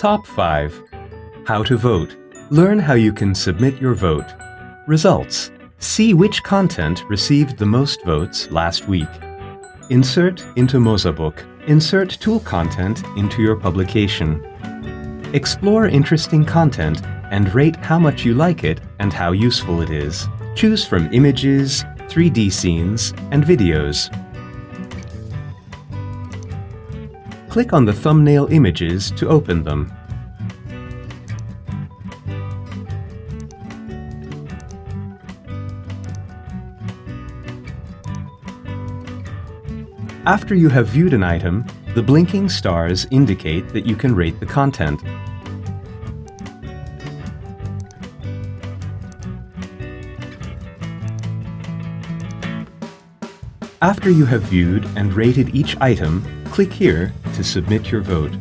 Top 5. How to vote. Learn how you can submit your vote. Results. See which content received the most votes last week. Insert into mozaBook. Insert tool content into your publication. Explore interesting content and rate how much you like it and how useful it is. Choose from images, 3D scenes, and videos. Click on the thumbnail images to open them. After you have viewed an item, the blinking stars indicate that you can rate the content. After you have viewed and rated each item, click here to submit your vote.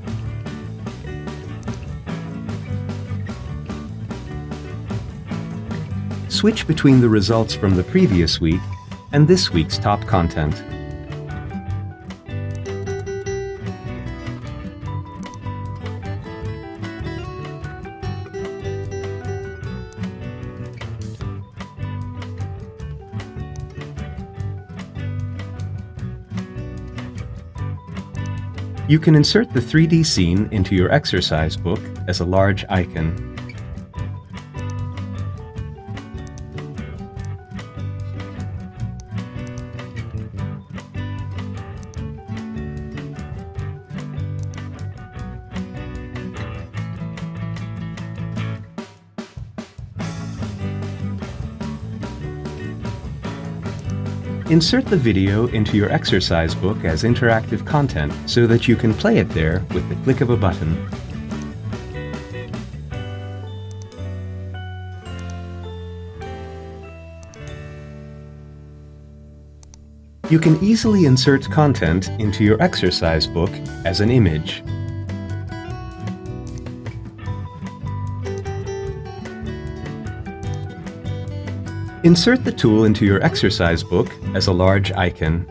Switch between the results from the previous week and this week's top content. You can insert the 3D scene into your exercise book as a large icon. Insert the video into your exercise book as interactive content so that you can play it there with the click of a button. You can easily insert content into your exercise book as an image. Insert the tool into your exercise book as a large icon.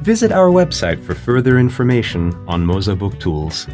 Visit our website for further information on mozaBook tools.